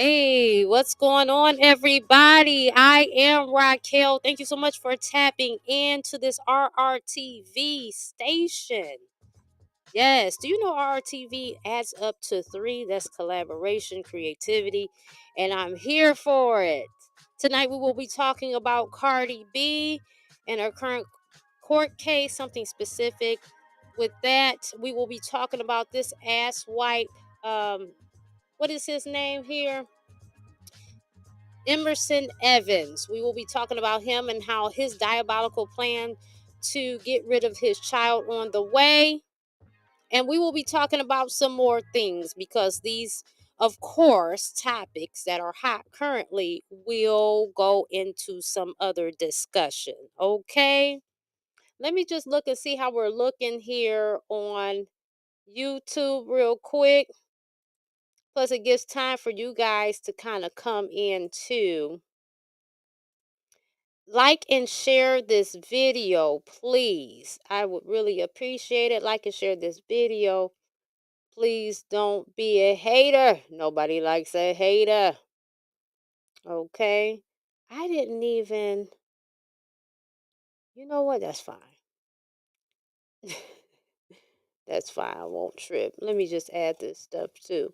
Hey, what's going on, everybody? I am Racquel. Thank you so much for tapping into this RRTV station. Yes, do you know RRTV adds up to three? That's collaboration, creativity, and I'm here for it. Tonight, we will be talking about Cardi B and her current court case, something specific. With that, we will be talking about this ass wipe. What is his name here? Emerson Evans. We will be talking about him and how his diabolical plan to get rid of his child on the way. And we will be talking about some more things because these, of course, topics that are hot currently will go into some other discussion. Okay. Let me just look and see how we're looking here on YouTube real quick. Plus, it gives time for you guys to kind of come in too. Like and share this video, please. I would really appreciate it. Like and share this video. Please don't be a hater. Nobody likes a hater. Okay. I didn't even, you know what? That's fine. That's fine. I won't trip. Let me just add this stuff too.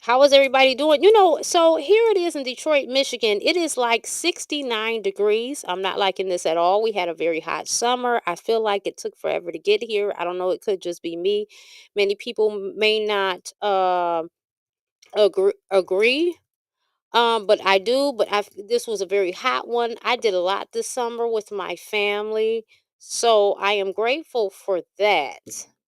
How is everybody doing? So here it is in Detroit, Michigan. It is like 69 degrees. I'm not liking this at all. We had a very hot summer. I feel like it took forever to get here. I don't know. It could just be me. Many people may not agree. But I do. This was a very hot one. I did a lot this summer with my family, so I am grateful for that.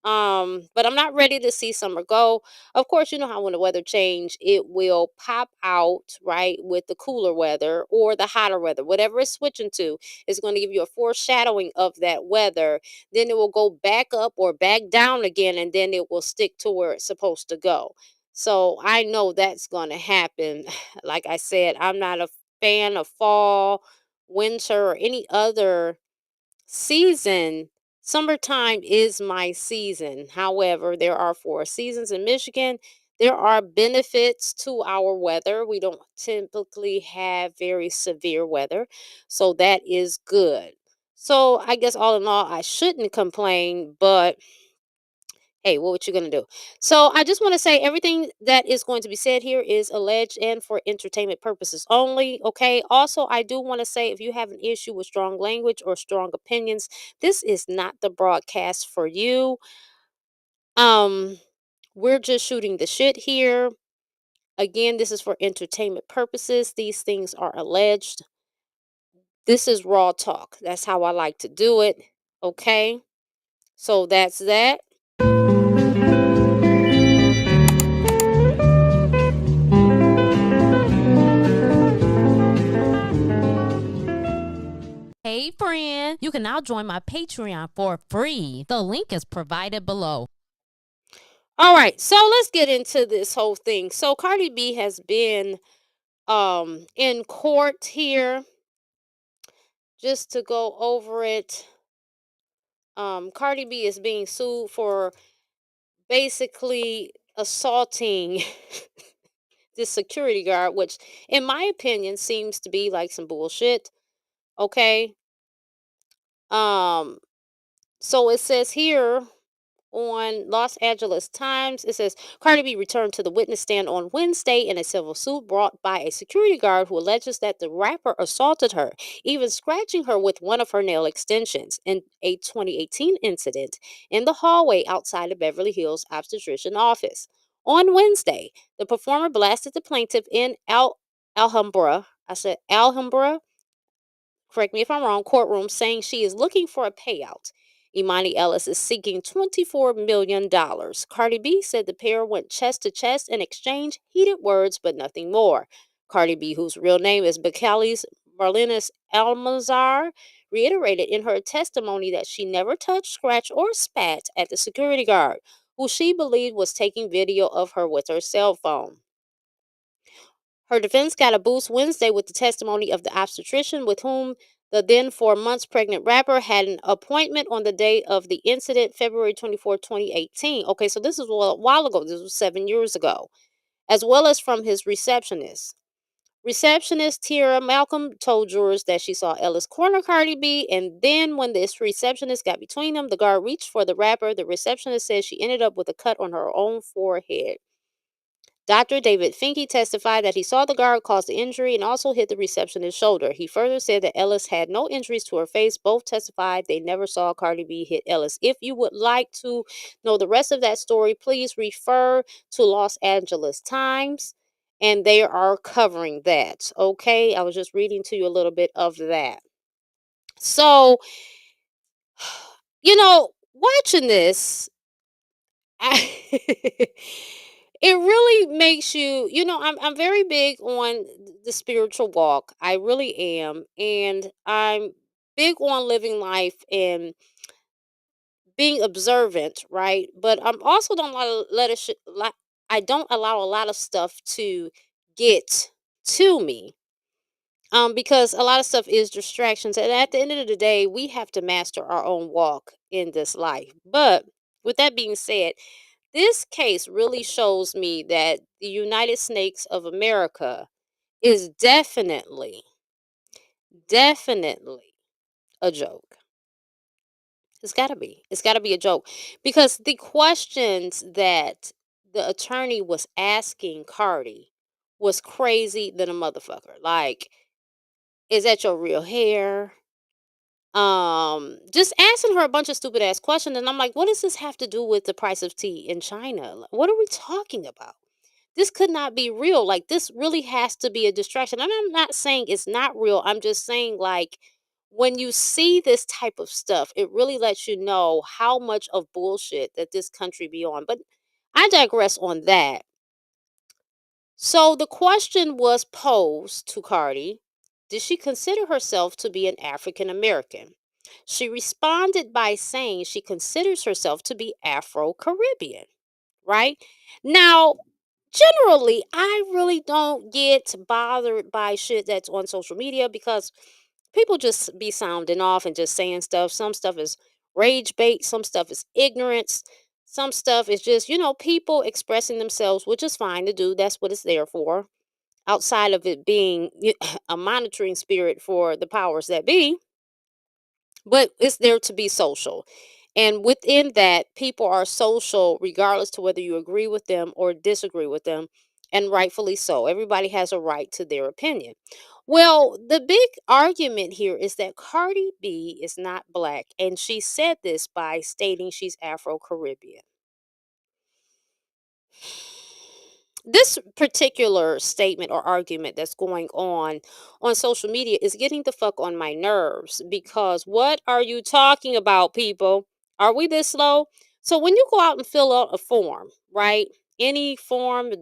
But I'm not ready to see summer go. Of course, you know how when the weather change, it will pop out right with the cooler weather or the hotter weather, whatever it's switching to. It's going to give you a foreshadowing of that weather. Then it will go back up or back down again, and then it will stick to where it's supposed to go. So I know that's going to happen. Like I said, I'm not a fan of fall, winter, or any other season. Summertime is my season. However, there are four seasons in Michigan. There are benefits to our weather. We don't typically have very severe weather. So that is good. So I guess all in all, I shouldn't complain, but hey, what you gonna do? So I just want to say everything that is going to be said here is alleged and for entertainment purposes only. Okay. Also, I do want to say if you have an issue with strong language or strong opinions, this is not the broadcast for you. Um, we're just shooting the shit here. Again, this is for entertainment purposes. These things are alleged. This is raw talk. That's how I like to do it. Okay. So that's that. Hey friend, you can now join my Patreon for free. The link is provided below. All right, so let's get into this whole thing. So Cardi B has been in court here. Just to go over it. Cardi B is being sued for basically assaulting this security guard, which in my opinion seems to be like some bullshit. Okay. Um so it says here on Los Angeles Times. It says Cardi B returned to the witness stand on Wednesday in a civil suit brought by a security guard who alleges that the rapper assaulted her, even scratching her with one of her nail extensions in a 2018 incident in the hallway outside the Beverly Hills obstetrician office. On Wednesday, the performer blasted the plaintiff in Alhambra. I said Alhambra, correct me if I'm wrong, courtroom, saying she is looking for a payout. Imani Ellis is seeking $24 million. Cardi B said the pair went chest to chest and exchanged heated words, but nothing more. Cardi B, whose real name is Bakalis Marlinus Almanzar, reiterated in her testimony that she never touched, scratched, or spat at the security guard, who she believed was taking video of her with her cell phone. Her defense got a boost Wednesday with the testimony of the obstetrician with whom the then 4 months pregnant rapper had an appointment on the day of the incident, February 24, 2018. Okay, so this is a while ago. This was 7 years ago. as well as from his receptionist. Receptionist Tira Malcolm told jurors that she saw Ellis corner Cardi B, and then when this receptionist got between them, the guard reached for the rapper. The receptionist said she ended up with a cut on her own forehead. Dr. David Finke testified that he saw the guard cause the injury and also hit the receptionist's shoulder. He further said that Ellis had no injuries to her face. Both testified they never saw Cardi B hit Ellis. If you would like to know the rest of that story, please refer to Los Angeles Times, and they are covering that. Okay, I was just reading to you a little bit of that. So, watching this, I it really makes you, I'm very big on the spiritual walk. I really am. And I'm big on living life and being observant, right? But I'm also don't I don't allow a lot of stuff to get to me. Because a lot of stuff is distractions. And at the end of the day, we have to master our own walk in this life. But with that being said, this case really shows me that the United Snakes of America is definitely a joke. It's got to be. It's got to be a joke because the questions that the attorney was asking Cardi was crazy than a motherfucker. Like, is that your real hair? Just asking her a bunch of stupid ass questions, and I'm like, what does this have to do with the price of tea in China? What are we talking about? This could not be real. Like, this really has to be a distraction. And I'm not saying it's not real. I'm just saying, like, when you see this type of stuff, it really lets you know how much of bullshit that this country be on. But I digress on that. So the question was posed to Cardi: did she consider herself to be an African American? She responded by saying she considers herself to be Afro Caribbean, right? Now, generally, I really don't get bothered by shit that's on social media because people just be sounding off and just saying stuff. Some stuff is rage bait, some stuff is ignorance, some stuff is just, people expressing themselves, which is fine to do. That's what it's there for. Outside of it being a monitoring spirit for the powers that be, but it's there to be social. And within that, people are social regardless to whether you agree with them or disagree with them, and rightfully so. Everybody has a right to their opinion. Well, the big argument here is that Cardi B is not black, and she said this by stating she's Afro Caribbean. This particular statement or argument that's going on social media is getting the fuck on my nerves because what are you talking about, people? Are we this slow? So when you go out and fill out a form, right? Any form,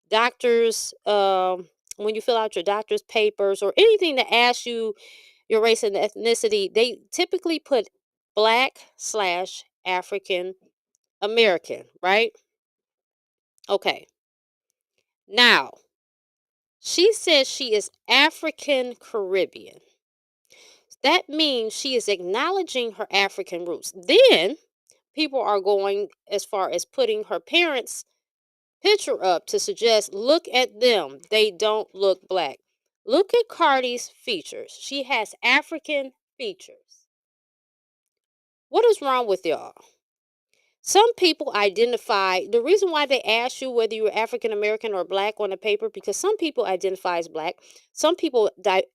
doctors, when you fill out your doctor's papers or anything that asks you your race and ethnicity, they typically put black/African American, right? Okay. Now, she says she is African Caribbean. That means she is acknowledging her African roots. Then people are going as far as putting her parents' picture up to suggest, look at them. They don't look black. Look at Cardi's features. She has African features. What is wrong with y'all? Some people identify, the reason why they ask you whether you're African American or black on the paper, because some people identify as black, some people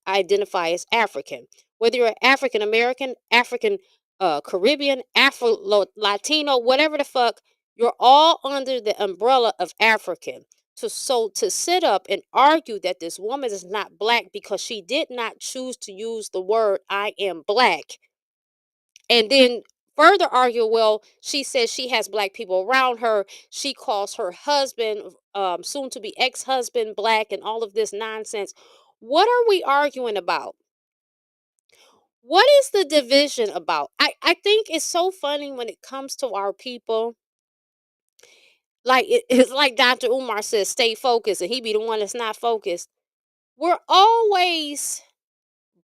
identify as African. Whether you're African American, African Caribbean, Afro Latino, whatever the fuck, you're all under the umbrella of African. To sit up and argue that this woman is not black because she did not choose to use the word I am black, and then further argue, well, she says she has black people around her. She calls her husband, soon to be ex-husband, black, and all of this nonsense. What are we arguing about? What is the division about? I think it's so funny when it comes to our people. Like it's like Dr. Umar says, stay focused, and he be the one that's not focused. We're always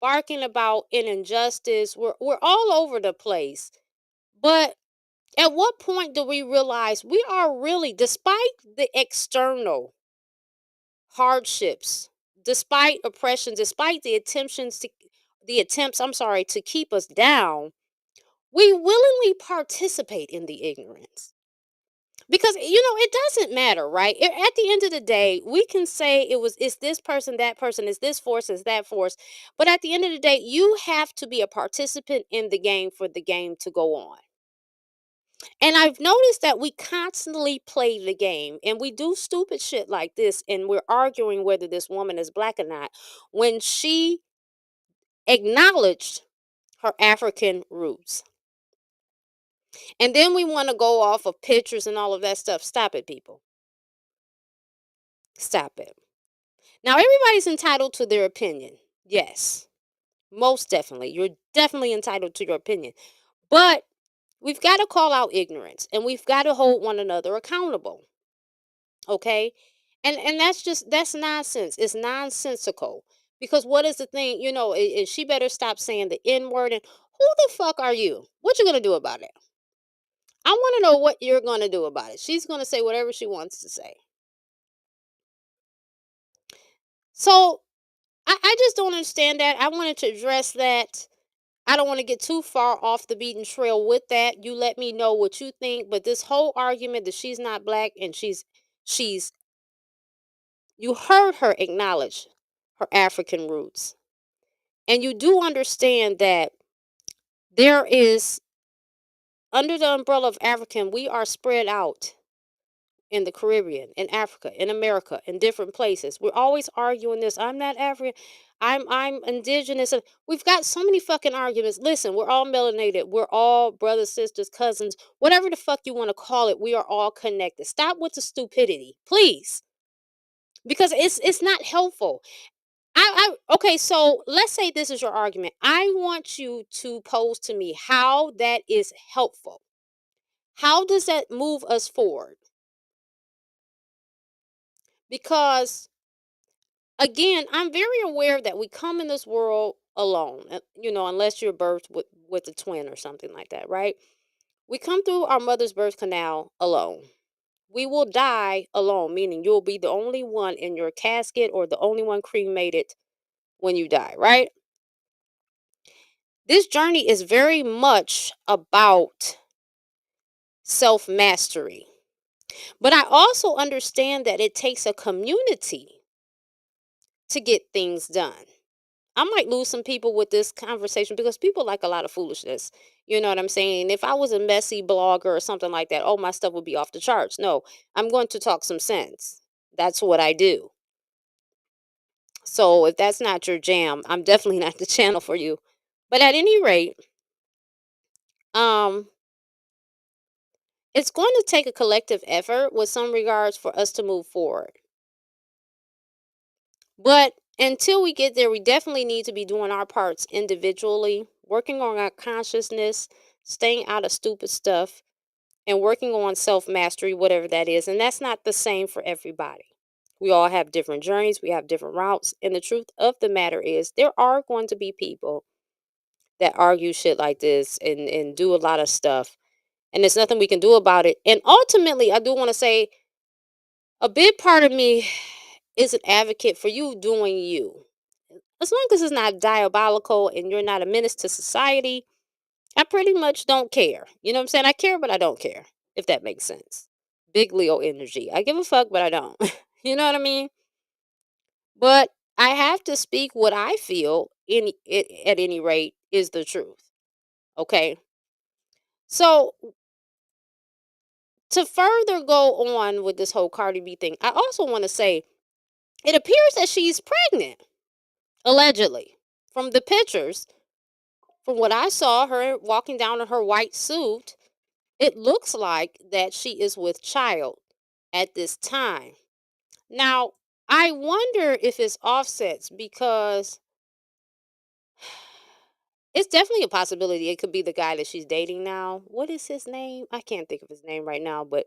barking about an injustice. We're all over the place. But at what point do we realize we are really, despite the external? hardships, despite oppression, despite the attempts, to keep us down, we willingly participate in the ignorance. Because it doesn't matter, right? At the end of the day, we can say it's this person, that person, it's this force, it's that force, but at the end of the day, you have to be a participant in the game for the game to go on. And I've noticed that we constantly play the game and we do stupid shit like this, and we're arguing whether this woman is black or not when she acknowledged her African roots. And then we want to go off of pictures and all of that stuff. Stop it, people. Stop it. Now, everybody's entitled to their opinion. Yes, most definitely. You're definitely entitled to your opinion. But we've got to call out ignorance and we've got to hold one another accountable. Okay? And that's nonsense. It's nonsensical. Because what is the thing? She better stop saying the N word. And who the fuck are you? What you going to do about it? I want to know what you're going to do about it. She's going to say whatever she wants to say. So I just don't understand that. I wanted to address that. I don't want to get too far off the beaten trail with that. You let me know what you think. But this whole argument that she's not black and she's you heard her acknowledge her African roots. And you do understand that there is, under the umbrella of African, we are spread out in the Caribbean, in Africa, in America, in different places. We're always arguing this. I'm not African. I'm indigenous. And we've got so many fucking arguments. Listen, we're all melanated. We're all brothers, sisters, cousins, whatever the fuck you want to call it. We are all connected. Stop with the stupidity, please, because it's not helpful. Okay, so let's say this is your argument. I want you to pose to me how that is helpful. How does that move us forward? Because again, I'm very aware that we come in this world alone. Unless you're birthed with a twin or something like that, right? We come through our mother's birth canal alone. We will die alone, meaning you'll be the only one in your casket or the only one cremated when you die, right? This journey is very much about self mastery. But I also understand that it takes a community to get things done. I might lose some people with this conversation because people like a lot of foolishness. You know what I'm saying? If I was a messy blogger or something like that, oh, my stuff would be off the charts. No, I'm going to talk some sense. That's what I do. So if that's not your jam, I'm definitely not the channel for you. But at any rate, um, it's going to take a collective effort with some regards for us to move forward. But until we get there, we definitely need to be doing our parts individually, working on our consciousness, staying out of stupid stuff, and working on self mastery, whatever that is. And that's not the same for everybody. We all have different journeys, we have different routes. And the truth of the matter is, there are going to be people that argue shit like this and do a lot of stuff. And there's nothing we can do about it. And ultimately, I do want to say a big part of me is an advocate for you doing you. As long as it's not diabolical and you're not a menace to society, I pretty much don't care. You know what I'm saying? I care, but I don't care, if that makes sense. Big Leo energy. I give a fuck, but I don't. You know what I mean? But I have to speak what I feel, at any rate, is the truth. Okay? So, to further go on with this whole Cardi B thing, I also want to say it appears that she's pregnant, allegedly. From the pictures, from what I saw her walking down in her white suit, it looks like that she is with child at this time. Now, I wonder if it's offsets because it's definitely a possibility it could be the guy that she's dating now. What is his name? I can't think of his name right now, but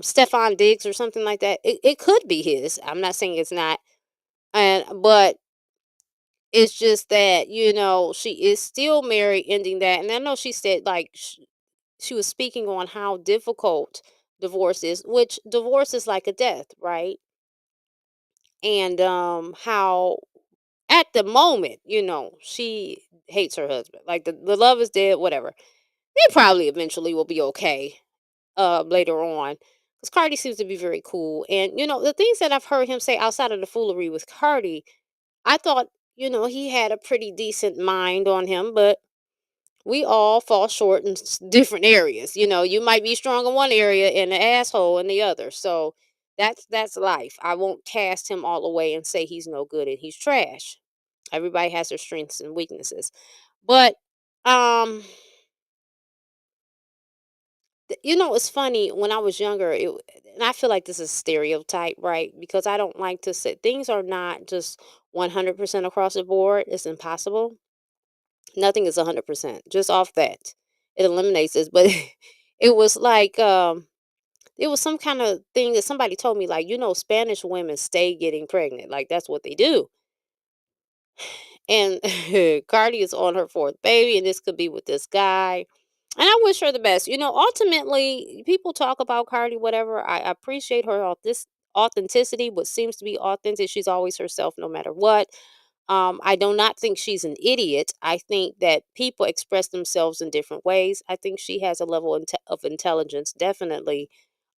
Stefan Diggs or something like that. It could be his. I'm not saying it's not. But it's just that, she is still married, ending that. And I know she said, like, she was speaking on how difficult divorce is, which divorce is like a death, right? and how at the moment, she hates her husband. Like the love is dead, whatever. They probably eventually will be okay later on. Because Cardi seems to be very cool. And the things that I've heard him say outside of the foolery with Cardi, I thought, he had a pretty decent mind on him, but we all fall short in different areas. You might be strong in one area and an asshole in the other. So that's life. I won't cast him all away and say he's no good and he's trash. Everybody has their strengths and weaknesses. But um it's funny when I was younger, and I feel like this is stereotype, right? Because I don't like to say things are not just 100% across the board. It's impossible. Nothing is 100%. Just off that, it eliminates this. But it was like it was some kind of thing that somebody told me, like, Spanish women stay getting pregnant, like that's what they do. And Cardi is on her fourth baby, and this could be with this guy. And I wish her the best. Ultimately, people talk about Cardi, whatever. I appreciate her authenticity, what seems to be authentic. She's always herself, no matter what. I do not think she's an idiot. I think that people express themselves in different ways. I think she has a level of intelligence, definitely.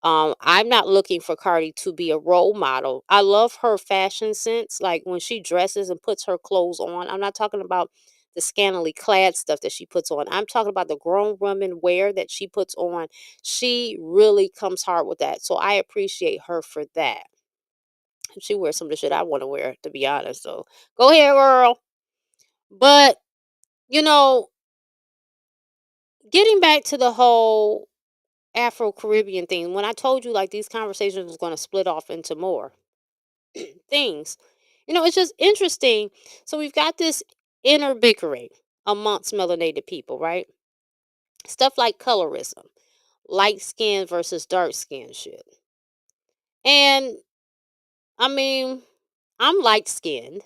I'm not looking for Cardi to be a role model. I love her fashion sense, like when she dresses and puts her clothes on. I'm not talking about the scantily clad stuff that she puts on. I'm talking about the grown woman wear that she puts on. She really comes hard with that. So I appreciate her for that. She wears some of the shit I want to wear, to be honest. So go ahead, girl. But, you know, getting back to the whole Afro Caribbean thing, when I told you like these conversations was going to split off into more things, it's just interesting. So we've got this inner bickering amongst melanated people, right? Stuff like colorism, light skin versus dark skin shit. And I mean, I'm light skinned,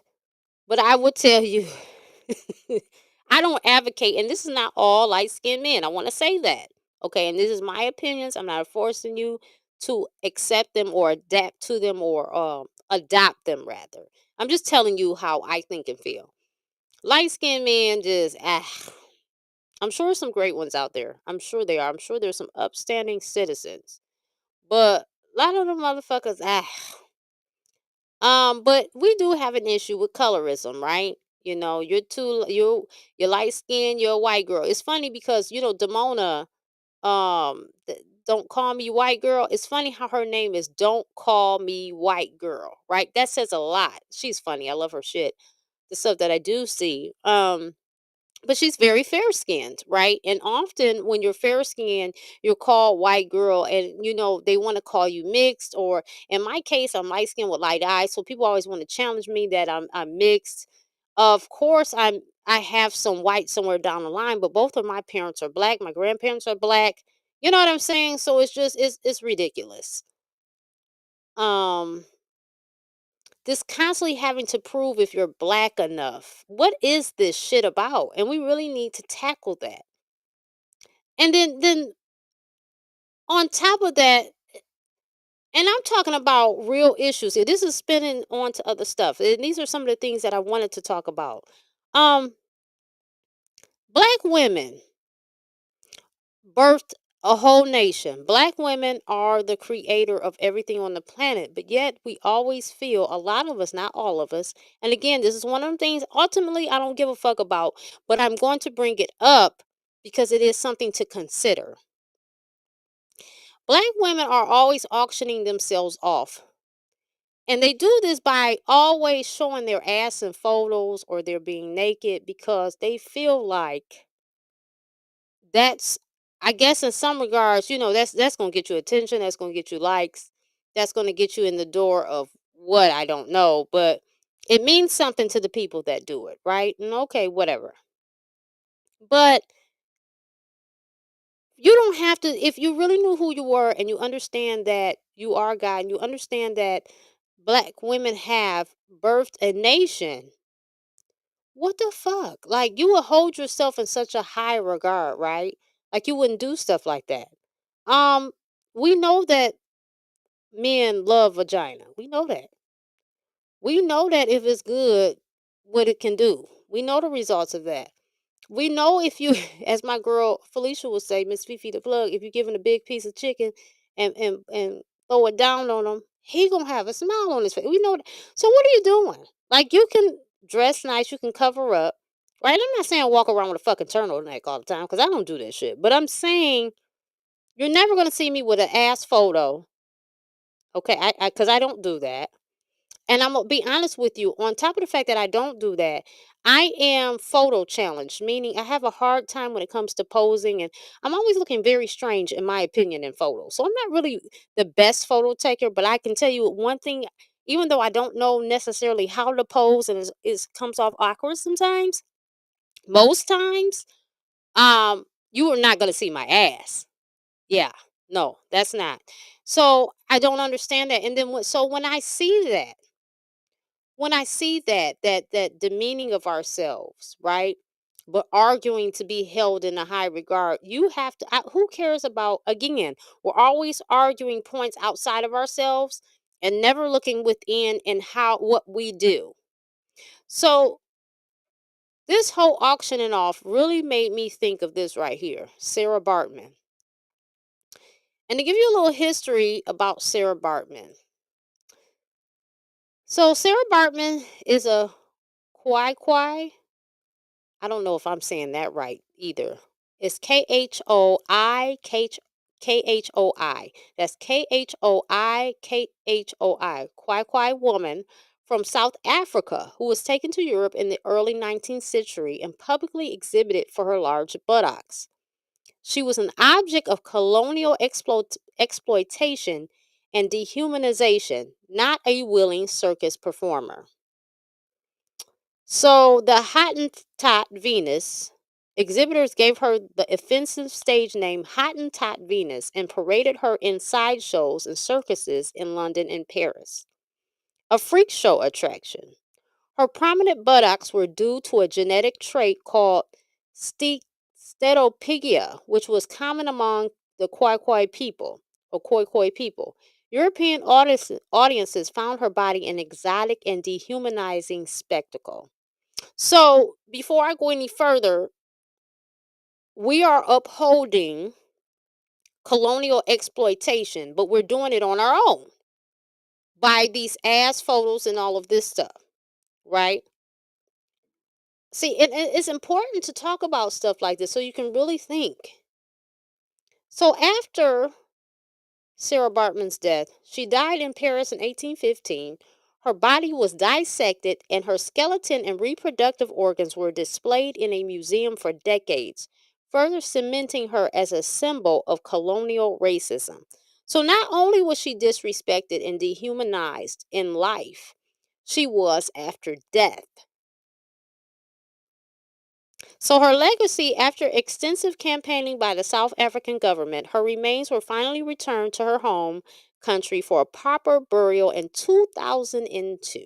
but I would tell you, I don't advocate, and this is not all light skinned men. I want to say that. Okay. And this is my opinions. I'm not forcing you to accept them or adapt to them or adopt them, rather. I'm just telling you how I think and feel. Light skinned men just, I'm sure some great ones out there. I'm sure they are. I'm sure there's some upstanding citizens. But a lot of them motherfuckers, but we do have an issue with colorism, right? You're light skinned, you're a white girl. It's funny because Demona, don't call me white girl. It's funny how her name is Don't Call Me White Girl, right? That says a lot. She's funny. I love her shit. The stuff that I do see. But she's very fair skinned, right? And often when you're fair skinned, you're called white girl, and they want to call you mixed. Or in my case, I'm light skinned with light eyes, so people always want to challenge me that I'm mixed. Of course, I have some white somewhere down the line, but both of my parents are black. My grandparents are black. You know what I'm saying? So it's just it's ridiculous. Um, this constantly having to prove if you're black enough. What is this shit about? And we really need to tackle that. And then on top of that, and I'm talking about real issues here. This is spinning on to other stuff. And these are some of the things that I wanted to talk about. Um, Black women birthed a whole nation. Black women are the creator of everything on the planet, but yet we always feel, a lot of us, not all of us. And again, this is one of them things ultimately I don't give a fuck about, but I'm going to bring it up because it is something to consider. Black women are always auctioning themselves off. And they do this by always showing their ass in photos or they're being naked because they feel like that's, I guess in some regards, that's going to get you attention, that's going to get you likes, that's going to get you in the door of what, I don't know, but it means something to the people that do it, right? And okay, whatever. But you don't have to, if you really knew who you were and you understand that you are God and you understand that black women have birthed a nation. What the fuck? Like, you would hold yourself in such a high regard, right? Like, you wouldn't do stuff like that. Um, we know that men love vagina. We know that. We know that if it's good, what it can do. We know the results of that. We know if you, as my girl Felicia would say, Miss Fifi the plug, if you give him a big piece of chicken and throw it down on him, he gonna have a smile on his face. We know that. So what are you doing? Like, you can dress nice, you can cover up, right? I'm not saying walk around with a fucking turtleneck all the time because I don't do that shit. But I'm saying you're never gonna see me with an ass photo, okay? Because I don't do that. And I'm gonna be honest with you, on top of the fact that I don't do that, I am photo challenged, meaning I have a hard time when it comes to posing, and I'm always looking very strange, in my opinion, in photos. So I'm not really the best photo taker, but I can tell you one thing, even though I don't know necessarily how to pose and it comes off awkward sometimes, most times, um, you are not gonna see my ass. Yeah, no, that's not. So I don't understand that. And then so when I see that demeaning of ourselves, right? But arguing to be held in a high regard, you have to. Who cares about? Again, we're always arguing points outside of ourselves and never looking within and how what we do. So this whole auctioning off really made me think of this right here, Sarah Bartman. And to give you a little history about Sarah Bartman. So Sarah Bartman is a Kwai. I don't know if I'm saying that right either. It's Khoi. That's Khoi. Kwai woman from South Africa who was taken to Europe in the early 19th century and publicly exhibited for her large buttocks. She was an object of colonial exploitation and dehumanization, not a willing circus performer. So the Hottentot Venus exhibitors gave her the offensive stage name Hottentot Venus and paraded her in sideshows and circuses in London and Paris. A freak show attraction. Her prominent buttocks were due to a genetic trait called steatopigia, which was common among the Khoi people. European audiences found her body an exotic and dehumanizing spectacle. So, before I go any further, we are upholding colonial exploitation, but we're doing it on our own by these ass photos and all of this stuff, right? See, it's important to talk about stuff like this so you can really think. So, after Sarah Bartman's death, she died in Paris in 1815. Her body was dissected and her skeleton and reproductive organs were displayed in a museum for decades, further cementing her as a symbol of colonial racism. So not only was she disrespected and dehumanized in life, she was after death. So, her legacy, after extensive campaigning by the South African government, her remains were finally returned to her home country for a proper burial in 2002.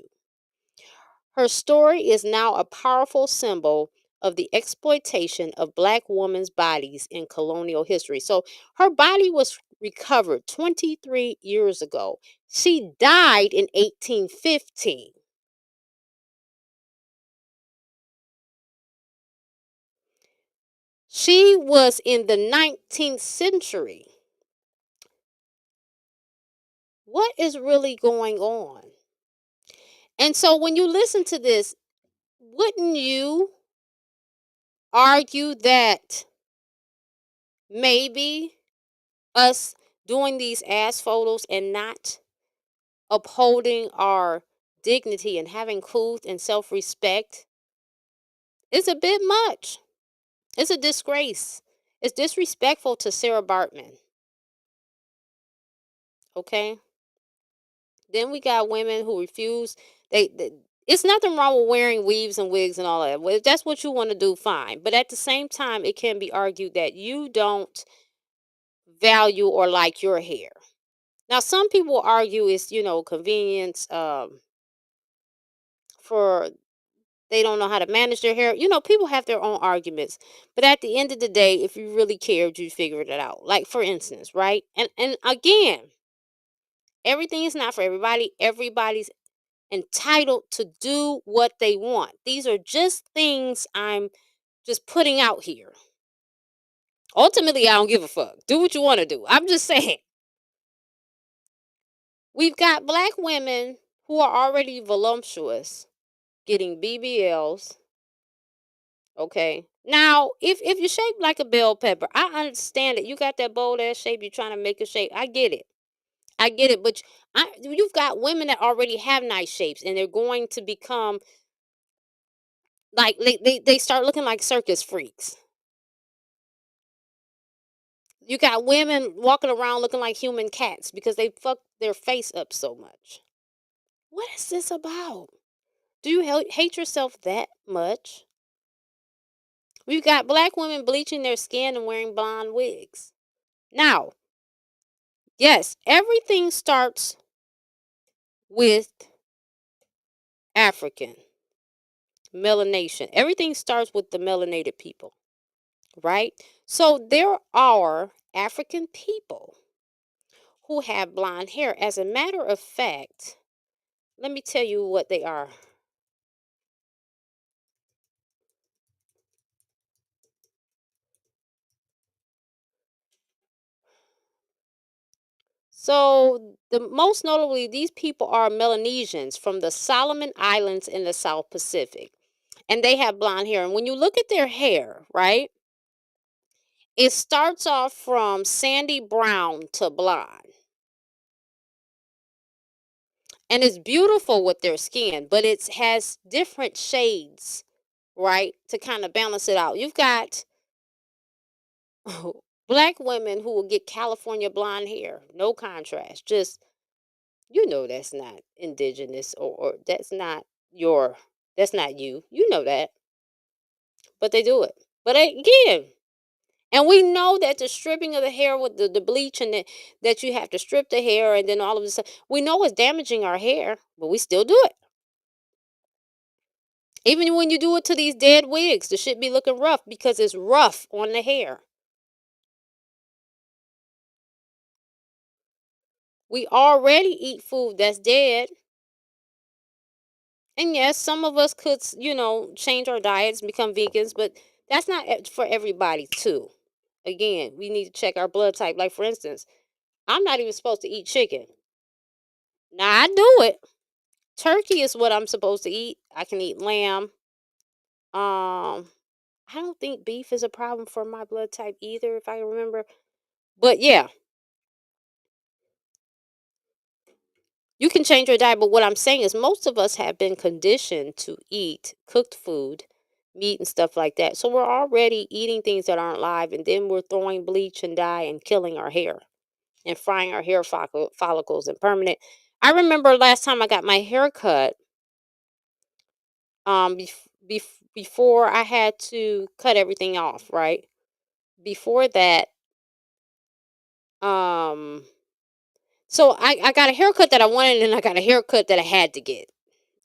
Her story is now a powerful symbol of the exploitation of Black women's bodies in colonial history. So, her body was recovered 23 years ago. She died in 1815. She was in the 19th century. What is really going on? And so when you listen to this, wouldn't you argue that maybe us doing these ass photos and not upholding our dignity and having truth and self-respect is a bit much? It's a disgrace. It's disrespectful to Sarah Bartman. Okay? Then we got women who refuse. They it's nothing wrong with wearing weaves and wigs and all that. Well, if that's what you want to do, fine. But at the same time, it can be argued that you don't value or like your hair. Now, some people argue it's convenience for they don't know how to manage their hair. People have their own arguments. But at the end of the day, if you really cared, you figured it out. Like for instance, right? And again, everything is not for everybody. Everybody's entitled to do what they want. These are just things I'm just putting out here. Ultimately, I don't give a fuck. Do what you want to do. I'm just saying. We've got black women who are already voluptuous getting BBLs. Okay. Now, if you're shaped like a bell pepper, I understand it. You got that bold ass shape. You're trying to make a shape. I get it. I get it. But you've got women that already have nice shapes, and they're going to become like they start looking like circus freaks. You got women walking around looking like human cats because they fuck their face up so much. What is this about? Do you hate yourself that much? We've got black women bleaching their skin and wearing blonde wigs. Now, yes, everything starts with African melanation. Everything starts with the melanated people, right? So there are African people who have blonde hair. As a matter of fact, let me tell you what they are. So, the most notably, these people are Melanesians from the Solomon Islands in the South Pacific, and they have blonde hair. And when you look at their hair, right, it starts off from sandy brown to blonde, and it's beautiful with their skin, but it has different shades, right, to kind of balance it out. You've got black women who will get California blonde hair, no contrast, just that's not indigenous, or your that's not you. You know that. But they do it. But again, and we know that the stripping of the hair with the bleach, and that you have to strip the hair, and then all of this, we know it's damaging our hair, but we still do it. Even when you do it to these dead wigs, the shit be looking rough because it's rough on the hair. We already eat food that's dead. And yes, some of us could, change our diets and become vegans, but that's not for everybody too. Again, we need to check our blood type. Like, for instance, I'm not even supposed to eat chicken. Now, I do it. Turkey is what I'm supposed to eat. I can eat lamb. I don't think beef is a problem for my blood type either, if I can remember. But yeah, you can change your diet. But what I'm saying is, most of us have been conditioned to eat cooked food, meat, and stuff like that. So we're already eating things that aren't live, and then we're throwing bleach and dye and killing our hair and frying our hair follicles and permanent. I remember last time I got my hair cut, before I had to cut everything off, right? Before that, um, so I got a haircut that I wanted, and I got a haircut that I had to get.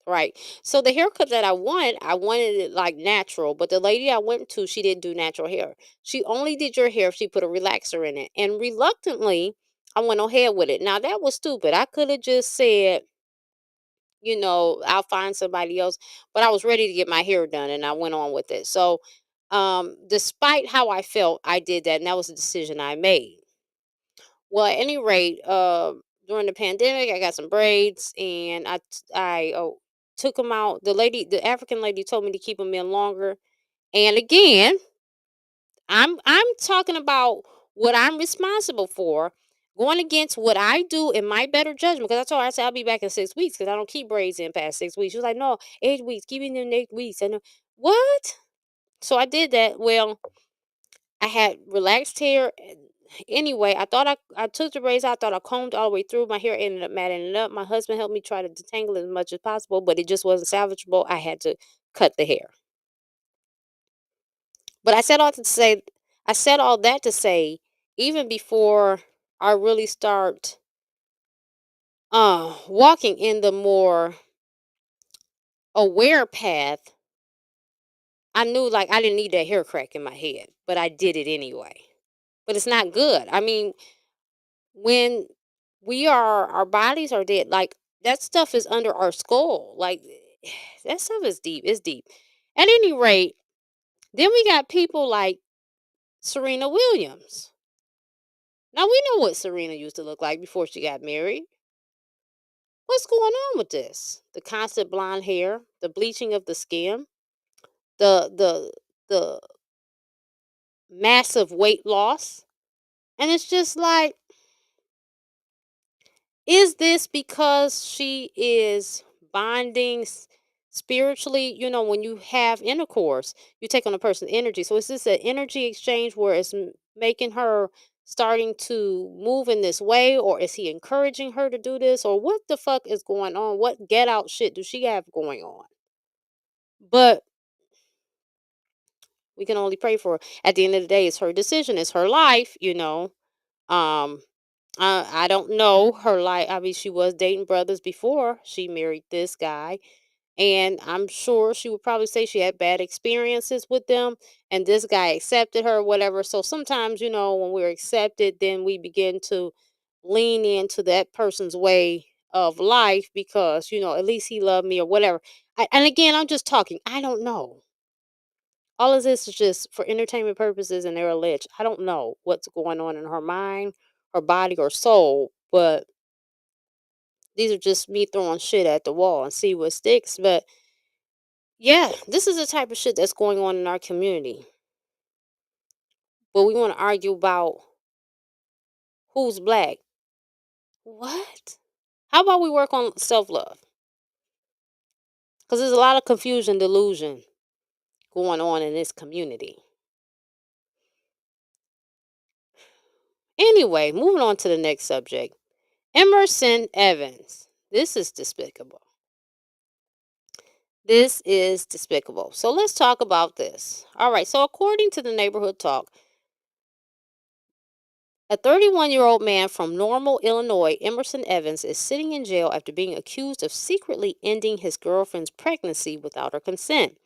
Right. So the haircut that I wanted it like natural, but the lady I went to, she didn't do natural hair. She only did your hair if she put a relaxer in it. And reluctantly, I went ahead with it. Now that was stupid. I could have just said, I'll find somebody else, but I was ready to get my hair done, and I went on with it. So, despite how I felt, I did that, and that was a decision I made. Well, at any rate, during the pandemic, I got some braids, and I took them out. The African lady, told me to keep them in longer. And again, I'm talking about what I'm responsible for, going against what I do in my better judgment. Because I told her, I said, I'll be back in 6 weeks because I don't keep braids in past 6 weeks. She was like, no, 8 weeks, keep it in 8 weeks. I know what? So I did that. Well, I had relaxed hair. Anyway, I took the braids out. I thought I combed all the way through. My hair ended up matting up. My husband helped me try to detangle it as much as possible, but it just wasn't salvageable. I had to cut the hair. But I said all that to say, even before I really start walking in the more aware path, I knew like I didn't need that hair crack in my head, but I did it anyway. But it's not good. I mean, when our bodies are dead, like That stuff is under our skull. Like that stuff is deep. It's deep. At any rate, then we got people like Serena Williams. Now we know what Serena used to look like before she got married. What's going on with this? The constant blonde hair, the bleaching of the skin, the massive weight loss. And it's just like, is this because she is bonding spiritually? You know, when you have intercourse, you take on a person's energy. So is this an energy exchange where it's making her starting to move in this way, or is he encouraging her to do this, or what the fuck is going on? What get out shit do she have going on? But we can only pray for her. At the end of the day, it's her decision, it's her life, you know. Um, I don't know her life. I mean, she was dating brothers before she married this guy, and I'm sure she would probably say she had bad experiences with them, and this guy accepted her, whatever. So sometimes, you know, when we're accepted, then we begin to lean into that person's way of life because, you know, at least he loved me or whatever. And again, I'm just talking. I don't know. All of this is just for entertainment purposes and they're alleged. I don't know what's going on in her mind, her body, or soul, but these are just me throwing shit at the wall and see what sticks. But yeah, this is the type of shit that's going on in our community. But we want to argue about who's black. What? How about we work on self love? Because there's a lot of confusion, delusion going on in this community. Anyway, moving on to the next subject. Emerson Evans. This is despicable. This is despicable. So let's talk about this. All right. So, according to the Neighborhood Talk, a 31-year-old man from Normal, Illinois, Emerson Evans, is sitting in jail after being accused of secretly ending his girlfriend's pregnancy without her consent.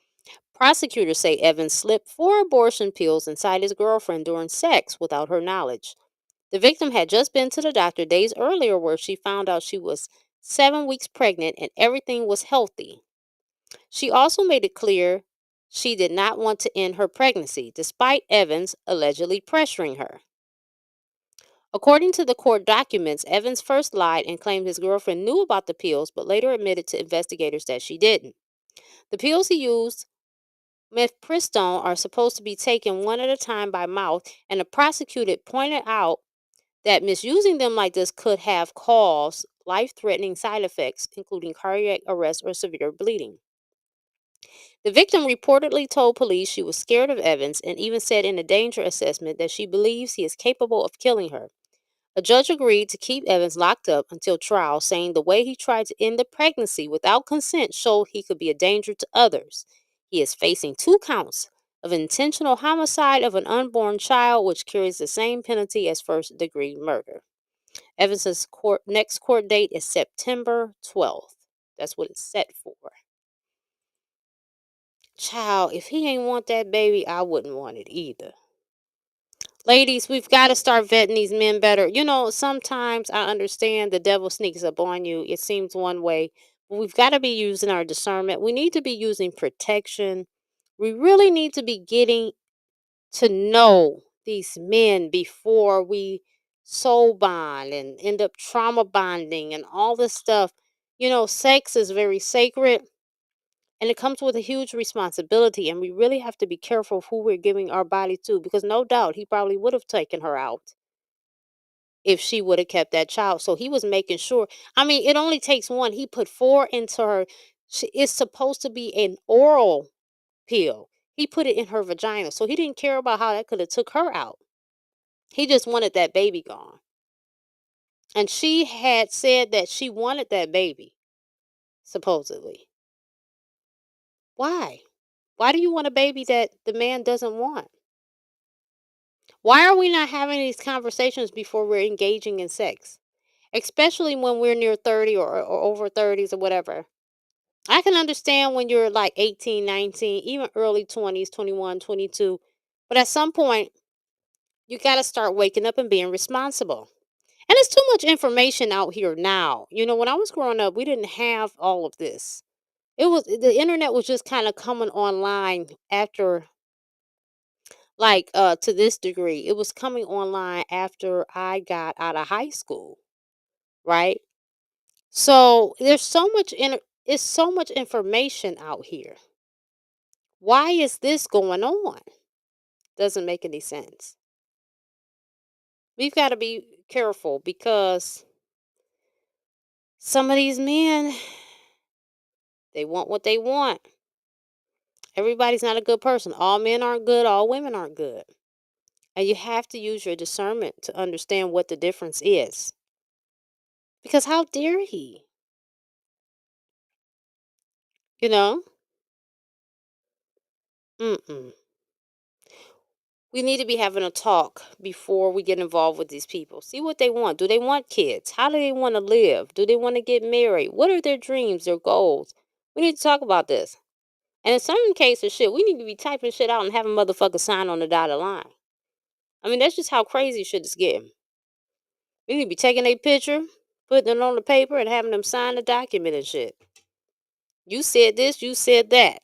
Prosecutors say Evans slipped 4 abortion pills inside his girlfriend during sex without her knowledge. The victim had just been to the doctor days earlier where she found out she was 7 weeks pregnant and everything was healthy. She also made it clear she did not want to end her pregnancy, despite Evans allegedly pressuring her. According to the court documents, Evans first lied and claimed his girlfriend knew about the pills, but later admitted to investigators that she didn't. The pills he used, mifepristone, are supposed to be taken one at a time by mouth, and the prosecutor pointed out that misusing them like this could have caused life-threatening side effects, including cardiac arrest or severe bleeding. The victim reportedly told police she was scared of Evans and even said in a danger assessment that she believes he is capable of killing her. A judge agreed to keep Evans locked up until trial, saying the way he tried to end the pregnancy without consent showed he could be a danger to others. He is facing 2 counts of intentional homicide of an unborn child, which carries the same penalty as first-degree murder. Evans's next court date is September 12th. That's what it's set for. Child, if he ain't want that baby, I wouldn't want it either. Ladies, we've got to start vetting these men better. You know, sometimes I understand the devil sneaks up on you. It seems one way. But we've got to be using our discernment. We need to be using protection. We really need to be getting to know these men before we soul bond and end up trauma bonding and all this stuff. You know, sex is very sacred. And it comes with a huge responsibility, and we really have to be careful of who we're giving our body to because no doubt he probably would have taken her out if she would have kept that child. So he was making sure. I mean, it only takes one. He put 4 into her. It's supposed to be an oral pill. He put it in her vagina. So he didn't care about how that could have took her out. He just wanted that baby gone. And she had said that she wanted that baby, supposedly. Why? Why do you want a baby that the man doesn't want? Why are we not having these conversations before we're engaging in sex? Especially when we're near 30 or over 30s or whatever. I can understand when you're like 18, 19, even early 20s, 21, 22. But at some point, you got to start waking up and being responsible. And it's too much information out here now. When I was growing up, we didn't have all of this. The internet was just kind of coming online after, like, to this degree. It was coming online after I got out of high school, right? So it's so much information out here. Why is this going on? Doesn't make any sense. We've got to be careful because some of these men, they want what they want. Everybody's not a good person. All men aren't good, all women aren't good. And you have to use your discernment to understand what the difference is. Because how dare he? You know? Mm-mm. We need to be having a talk before we get involved with these people. See what they want. Do they want kids? How do they want to live? Do they want to get married? What are their dreams, their goals? We need to talk about this. And in some cases, shit, we need to be typing shit out and having motherfuckers sign on the dotted line. I mean, that's just how crazy shit is getting. We need to be taking a picture, putting it on the paper, and having them sign the document and shit. You said this, you said that.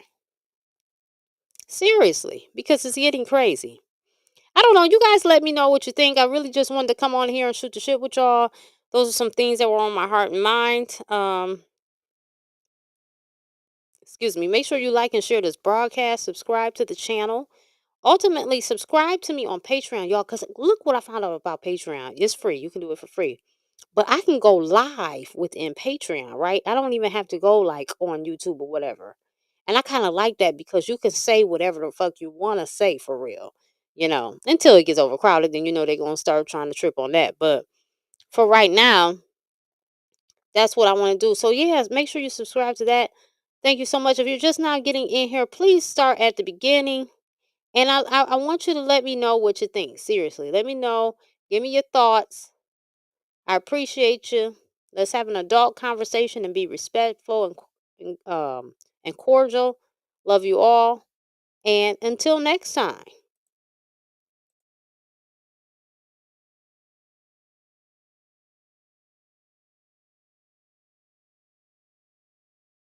Seriously, because it's getting crazy. I don't know. You guys let me know what you think. I really just wanted to come on here and shoot the shit with y'all. Those are some things that were on my heart and mind. Excuse me. Make sure you like and share this broadcast. Subscribe to the channel. Ultimately, subscribe to me on Patreon, y'all. Because look what I found out about Patreon. It's free. You can do it for free. But I can go live within Patreon, right? I don't even have to go like on YouTube or whatever. And I kind of like that because you can say whatever the fuck you want to say for real, until it gets overcrowded. Then, they're going to start trying to trip on that. But for right now, that's what I want to do. So, yeah, make sure you subscribe to that. Thank you so much. If you're just now getting in here, please start at the beginning. And I want you to let me know what you think. Seriously, let me know. Give me your thoughts. I appreciate you. Let's have an adult conversation and be respectful and cordial. Love you all. And until next time.